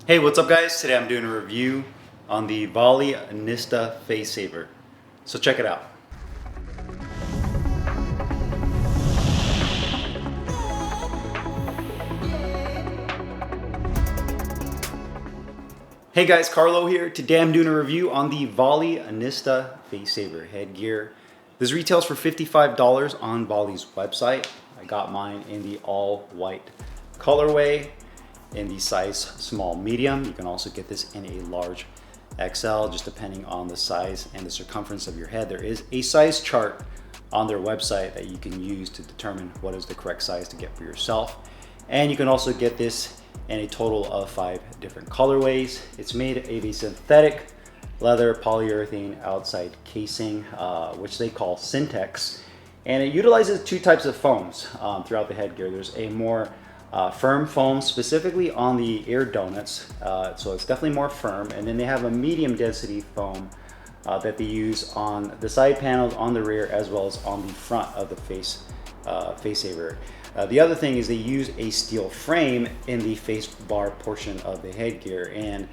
Hey, what's up guys? Today I'm doing a review on the Vali Nista Face Saver. So check it out. Hey guys, Carlo here. Today I'm doing a review on the Vali Nista Face Saver headgear. This retails for $55 on Vali's website. I got mine in the all white colorway in the size small medium. You can also get this in a large XL, just depending on the size and the circumference of your head. There is a size chart on their website that you can use to determine what is the correct size to get for yourself. And you can also get this in a total of 5 different colorways. It's made of a synthetic leather polyurethane outside casing, which they call Syntex. And it utilizes 2 types of foams throughout the headgear. There's a more firm foam specifically on the ear donuts, so it's definitely more firm, and then they have a medium density foam that they use on the side panels, on the rear, as well as on the front of the face saver. The other thing is they use a steel frame in the face bar portion of the headgear, and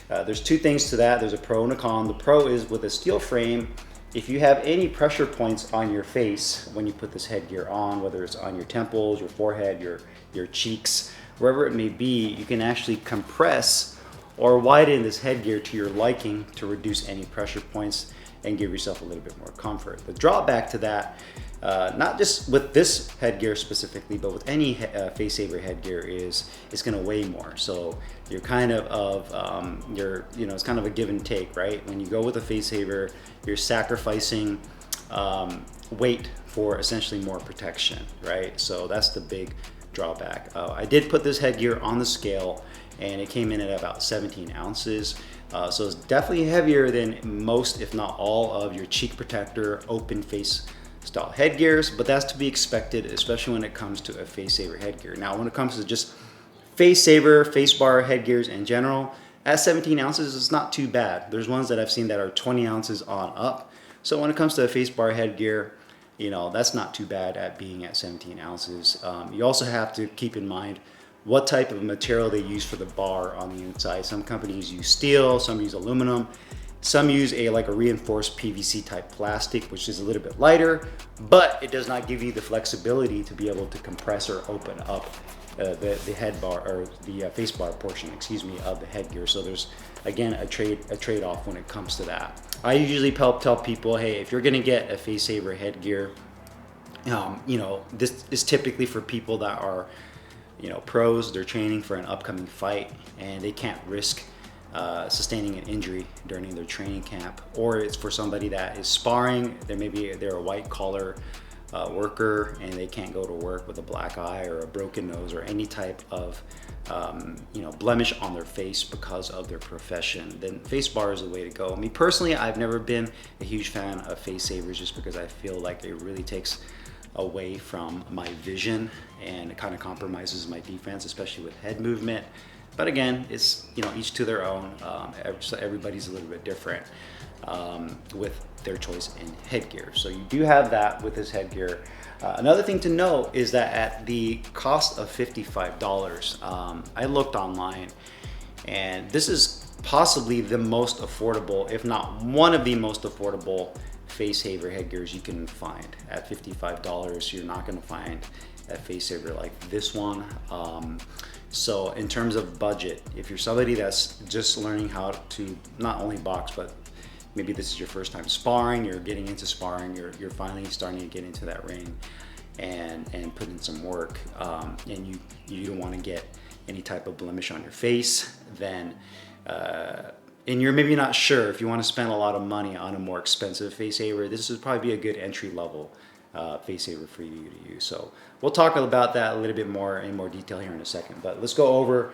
there's 2 things to that. There's a pro and a con. The pro is with a steel frame, if you have any pressure points on your face when you put this headgear on, whether it's on your temples, your forehead, your cheeks, wherever it may be, you can actually compress or widen this headgear to your liking to reduce any pressure points and give yourself a little bit more comfort. The drawback to that, not just with this headgear specifically, but with any face saver headgear, is it's going to weigh more. So you're kind of it's kind of a give and take, right? When you go with a face saver, you're sacrificing weight for essentially more protection, right? So that's the big drawback. I did put this headgear on the scale, and it came in at about 17 ounces. So it's definitely heavier than most, if not all, of your cheek protector open face style headgears, but that's to be expected, especially when it comes to a face saver headgear. Now, when it comes to just face saver, face bar headgears in general, at 17 ounces, it's not too bad. There's ones that I've seen that are 20 ounces on up. So when it comes to a face bar headgear, you know, that's not too bad at being at 17 ounces. You also have to keep in mind what type of material they use for the bar on the inside. Some companies use steel, some use aluminum, some use a reinforced PVC type plastic, which is a little bit lighter, but it does not give you the flexibility to be able to compress or open up the head bar, or the face bar portion, of the headgear. So there's, again, a trade-off when it comes to that. I usually tell people, hey, if you're gonna get a face saver headgear, this is typically for people that are, pros. They're training for an upcoming fight, and they can't risk sustaining an injury during their training camp. Or it's for somebody that is sparring. They're a white collar worker, and they can't go to work with a black eye or a broken nose or any type of blemish on their face because of their profession. Then face bar is the way to go. Me personally, I've never been a huge fan of face savers, just because I feel like it really takes away from my vision, and it kind of compromises my defense, especially with head movement. But again, it's each to their own. So everybody's a little bit different with their choice in headgear. So you do have that with this headgear. Another thing to note is that at the cost of $55, I looked online, and this is possibly the most affordable, if not one of the most affordable face saver headgears you can find. At $55, you're not going to find a face saver like this one. So in terms of budget, if you're somebody that's just learning how to not only box, but maybe this is your first time sparring, you're getting into sparring, you're finally starting to get into that ring and put in some work, and you don't want to get any type of blemish on your face, then and you're maybe not sure if you want to spend a lot of money on a more expensive face saver, this would probably be a good entry level face saver for you to use. So we'll talk about that a little bit more in more detail here in a second, but let's go over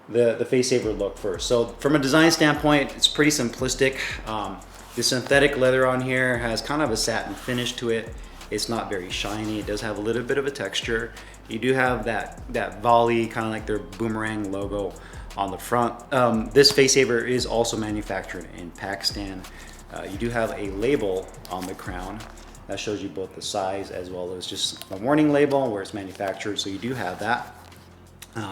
the face saver look first. So from a design standpoint, it's pretty simplistic. The synthetic leather on here has kind of a satin finish to it. It's not very shiny. It does have a little bit of a texture. You do have that Vali, kind of like their boomerang logo on the front. This face saver is also manufactured in Pakistan. You do have a label on the crown that shows you both the size as well as just a warning label where it's manufactured. So you do have that.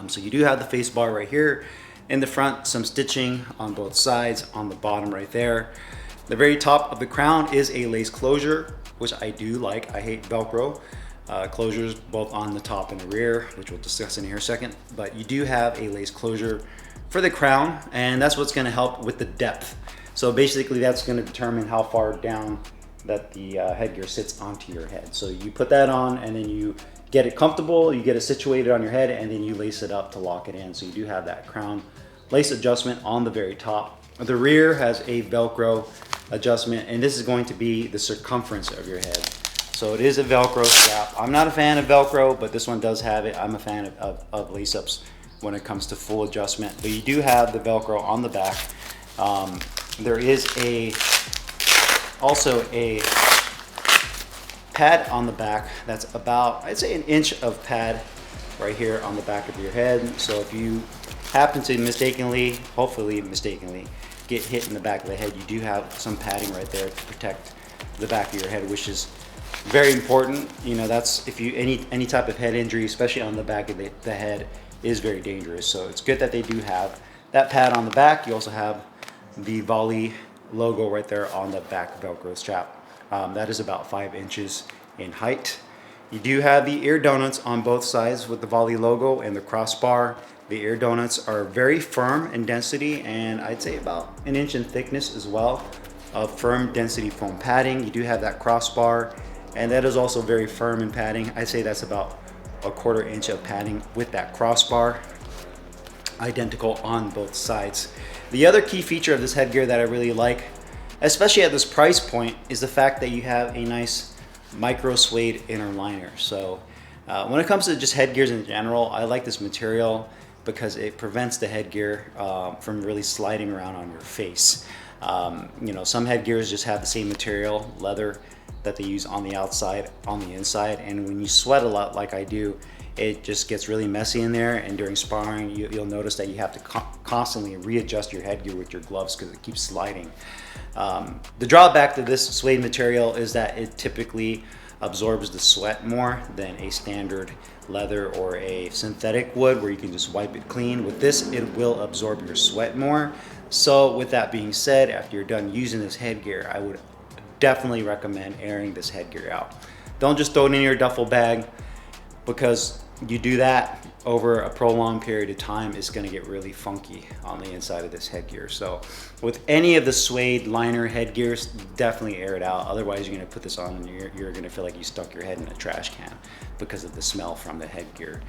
So you do have the face bar right here. In the front, some stitching on both sides, on the bottom right there. The very top of the crown is a lace closure, which I do like. I hate Velcro closures both on the top and the rear, which we'll discuss in here in a second. But you do have a lace closure for the crown, and that's what's gonna help with the depth. So basically that's gonna determine how far down that the headgear sits onto your head. So you put that on and then you get it comfortable, you get it situated on your head, and then you lace it up to lock it in. So you do have that crown lace adjustment on the very top. The rear has a Velcro adjustment, and this is going to be the circumference of your head. So it is a Velcro strap. I'm not a fan of Velcro, but this one does have it. I'm a fan of lace-ups when it comes to full adjustment. But you do have the Velcro on the back. There is also a pad on the back that's about, I'd say, an inch of pad right here on the back of your head. So if you happen to mistakenly, hopefully mistakenly, get hit in the back of the head, you do have some padding right there to protect the back of your head, which is very important. You know, that's if you any type of head injury, especially on the back of the head, is very dangerous. So it's good that they do have that pad on the back. You also have the Vali logo right there on the back Velcro strap. That is about 5 inches in height. You do have the ear donuts on both sides with the Vali logo and the crossbar. The ear donuts are very firm in density, and I'd say about an inch in thickness as well of firm density foam padding. You do have that crossbar, and that is also very firm in padding. I'd say that's about a 1/4 inch of padding with that crossbar, identical on both sides. The other key feature of this headgear that I really like, especially at this price point, is the fact that you have a nice micro suede inner liner. So when it comes to just headgears in general, I like this material because it prevents the headgear from really sliding around on your face. You know, some headgears just have the same material, leather, that they use on the outside, on the inside, and when you sweat a lot like I do, it just gets really messy in there, and during sparring you'll notice that you have to constantly readjust your headgear with your gloves because it keeps sliding. The drawback to this suede material is that it typically absorbs the sweat more than a standard leather or a synthetic wood where you can just wipe it clean. With this, it will absorb your sweat more. So with that being said, after you're done using this headgear, I would definitely recommend airing this headgear out. Don't just throw it in your duffel bag, because you do that over a prolonged period of time, it's going to get really funky on the inside of this headgear. So with any of the suede liner headgears, definitely air it out. Otherwise you're going to put this on and you're going to feel like you stuck your head in a trash can because of the smell from the headgear.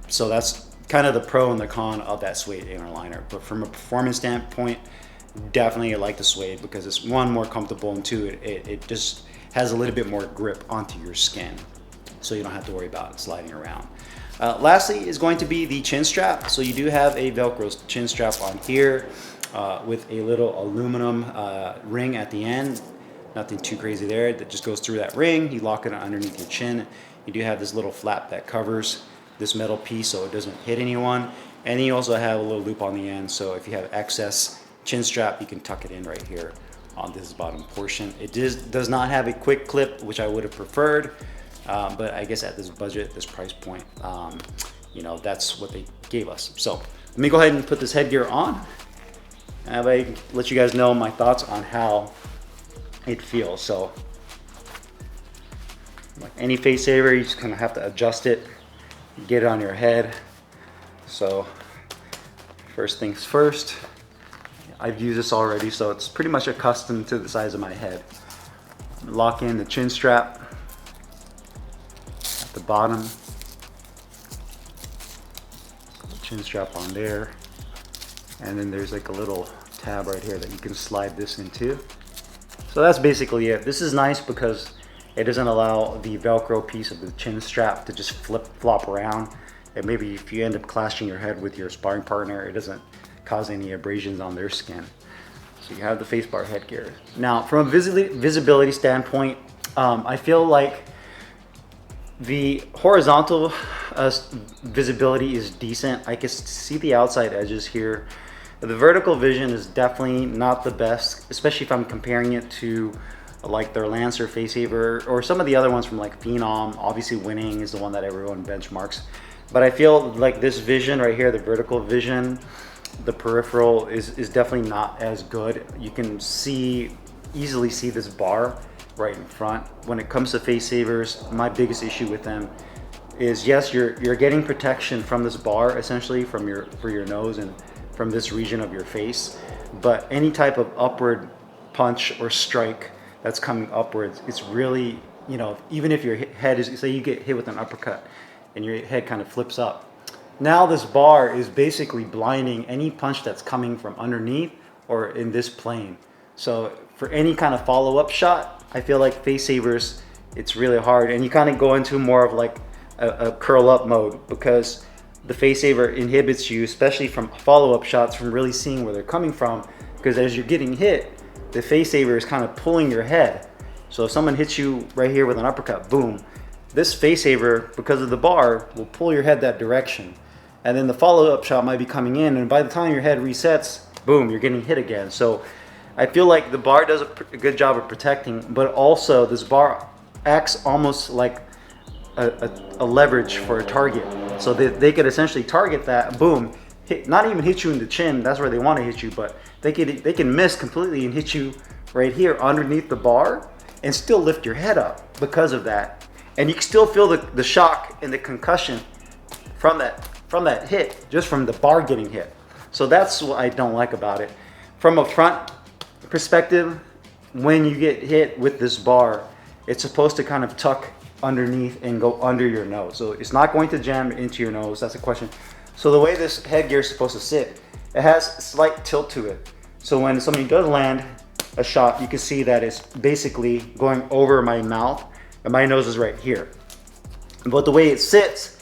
So that's kind of the pro and the con of that suede inner liner. But from a performance standpoint, definitely I like the suede because it's, one, more comfortable, and two, it just has a little bit more grip onto your skin, so you don't have to worry about it sliding around. Lastly is going to be the chin strap. So you do have a Velcro chin strap on here with a little aluminum ring at the end. Nothing too crazy there, that just goes through that ring. You lock it underneath your chin. You do have this little flap that covers this metal piece so it doesn't hit anyone. And then you also have a little loop on the end, so if you have excess chin strap, you can tuck it in right here on this bottom portion. It does not have a quick clip, which I would have preferred. But I guess at this budget, this price point, you know, that's what they gave us. So let me go ahead and put this headgear on, and I let you guys know my thoughts on how it feels. So like any face saver, you just kind of have to adjust it, get it on your head. So first things first, I've used this already, so it's pretty much accustomed to the size of my head. Lock in the chin strap the bottom, chin strap on there, and then there's like a little tab right here that you can slide this into. So that's basically it. This is nice because it doesn't allow the Velcro piece of the chin strap to just flop around, and maybe if you end up clashing your head with your sparring partner, it doesn't cause any abrasions on their skin. So you have the face bar headgear. Now from a visibility standpoint, I feel like the horizontal visibility is decent. I can see the outside edges here. The vertical vision is definitely not the best, especially if I'm comparing it to like their Lancer Face Saver or some of the other ones from like Phenom. Obviously Winning is the one that everyone benchmarks. But I feel like this vision right here, the vertical vision, the peripheral is definitely not as good. You can easily see this bar right in front. When it comes to face savers, my biggest issue with them is, yes, you're getting protection from this bar, essentially from your nose and from this region of your face, but any type of upward punch or strike that's coming upwards, it's really, you know, even if your head is, say you get hit with an uppercut and your head kind of flips up, now this bar is basically blinding any punch that's coming from underneath or in this plane. So for any kind of follow-up shot, I feel like face savers, it's really hard, and you kind of go into more of like a curl up mode, because the face saver inhibits you, especially from follow-up shots, from really seeing where they're coming from, because as you're getting hit, the face saver is kind of pulling your head. So if someone hits you right here with an uppercut, boom, this face saver, because of the bar, will pull your head that direction, and then the follow-up shot might be coming in, and by the time your head resets, boom, you're getting hit again. So I feel like the bar does a good job of protecting, but also this bar acts almost like a leverage for a target. So they could essentially target that, boom, not even hit you in the chin, that's where they want to hit you, but they can miss completely and hit you right here underneath the bar and still lift your head up because of that. And you can still feel the shock and the concussion from that hit, just from the bar getting hit. So that's what I don't like about it. From a front perspective, when you get hit with this bar, it's supposed to kind of tuck underneath and go under your nose. So it's not going to jam into your nose. That's a question. So the way this headgear is supposed to sit, it has a slight tilt to it. So when somebody does land a shot, you can see that it's basically going over my mouth, and my nose is right here. But the way it sits,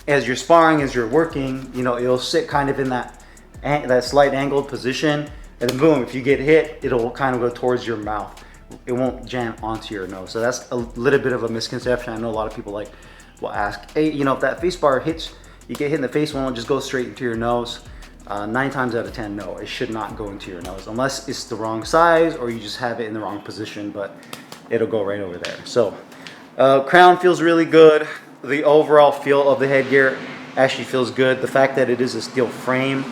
as you're sparring, as you're working, you know, it'll sit kind of in that slight angled position, and then boom, if you get hit, it'll kind of go towards your mouth. It won't jam onto your nose. So that's a little bit of a misconception. I know a lot of people will ask, hey, you know, if that face bar hits, you get hit in the face, won't it just go straight into your nose? 9 times out of 10, no, it should not go into your nose unless it's the wrong size or you just have it in the wrong position, but it'll go right over there. So crown feels really good. The overall feel of the headgear actually feels good. The fact that it is a steel frame,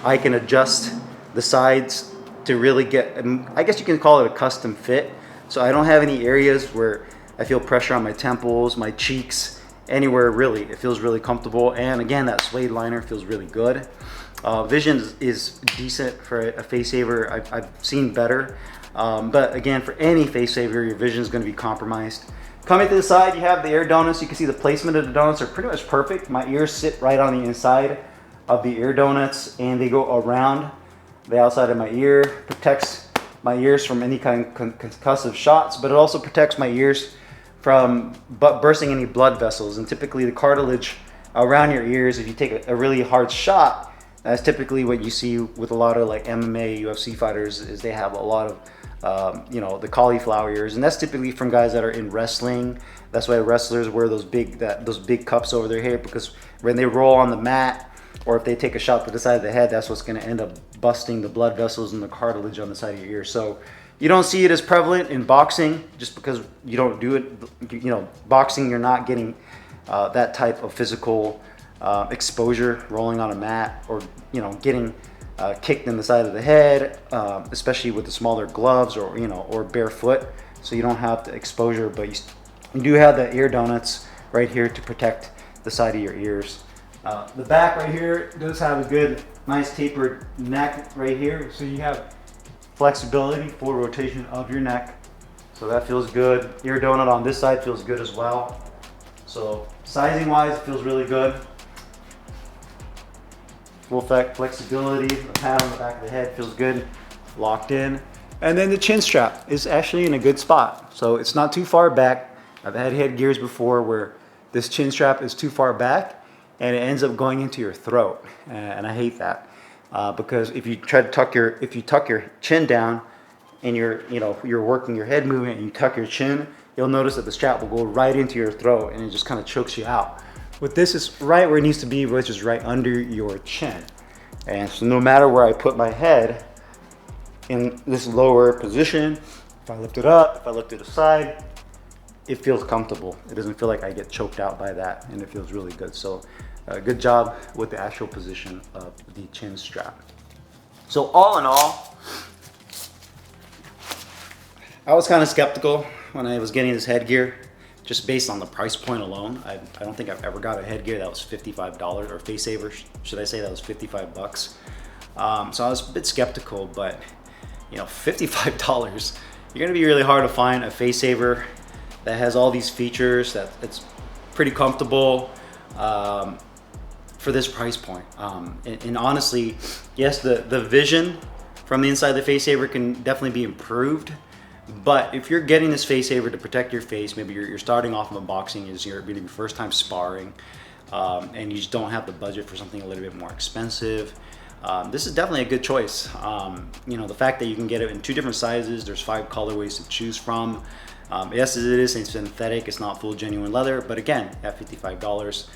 I can adjust the sides to really get, I guess you can call it a custom fit. So I don't have any areas where I feel pressure on my temples, my cheeks, anywhere really. It feels really comfortable. And again, that suede liner feels really good. Vision is decent for a face saver. I've seen better. But again, for any face saver, your vision is going to be compromised. Coming to the side, you have the ear donuts. You can see the placement of the donuts are pretty much perfect. My ears sit right on the inside of the ear donuts, and they go around the outside of my ear. Protects my ears from any kind of concussive shots, but it also protects my ears from bursting any blood vessels. And typically the cartilage around your ears, if you take a really hard shot, that's typically what you see with a lot of like MMA, UFC fighters, is they have a lot of you know, the cauliflower ears, and that's typically from guys that are in wrestling. That's why wrestlers wear those big cups over their hair, because when they roll on the mat, or if they take a shot to the side of the head, that's what's going to end up busting the blood vessels and the cartilage on the side of your ear. So you don't see it as prevalent in boxing, just because you don't do it. You know, boxing, you're not getting that type of physical exposure, rolling on a mat, or, you know, getting kicked in the side of the head, especially with the smaller gloves, or, you know, or barefoot. So you don't have the exposure, but you do have the ear donuts right here to protect the side of your ears. The back right here does have a good, nice tapered neck right here. So you have flexibility, full rotation of your neck. So that feels good. Ear donut on this side feels good as well. So sizing wise, it feels really good. Full effect flexibility. The pad on the back of the head feels good, locked in. And then the chin strap is actually in a good spot. So it's not too far back. I've had headgears before where this chin strap is too far back and it ends up going into your throat, and I hate that because if you try to tuck your chin down and you're working your head movement and you tuck your chin, you'll notice that the strap will go right into your throat and it just kind of chokes you out. With this, it's right where it needs to be, which is right under your chin. And so no matter where I put my head in this lower position, if I lift it up, if I lift it aside, it feels comfortable. It doesn't feel like I get choked out by that, and it feels really good. So good job with the actual position of the chin strap. So all in all, I was kind of skeptical when I was getting this headgear, just based on the price point alone. I don't think I've ever got a headgear that was $55, or face saver, should I say, that was 55 bucks. So I was a bit skeptical, but you know, $55, you're gonna be really hard to find a face saver that has all these features, that it's pretty comfortable for this price point. And honestly, yes, the vision from the inside of the face saver can definitely be improved. But if you're getting this face saver to protect your face, maybe you're starting off in boxing, is your first time sparring, and you just don't have the budget for something a little bit more expensive, this is definitely a good choice. You know, the fact that you can get it in 2 different sizes, there's 5 colorways to choose from. Yes, it is synthetic, it's not full genuine leather, but again, at $55,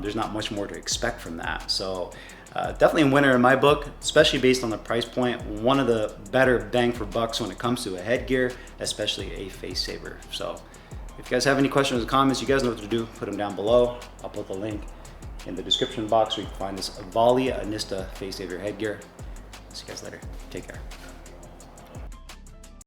there's not much more to expect from that. So definitely a winner in my book, especially based on the price point. One of the better bang for bucks when it comes to a headgear, especially a face saver. So if you guys have any questions or comments, you guys know what to do. Put them down below. I'll put the link in the description box where you can find this Vali Nista face saver headgear. See you guys later. Take care.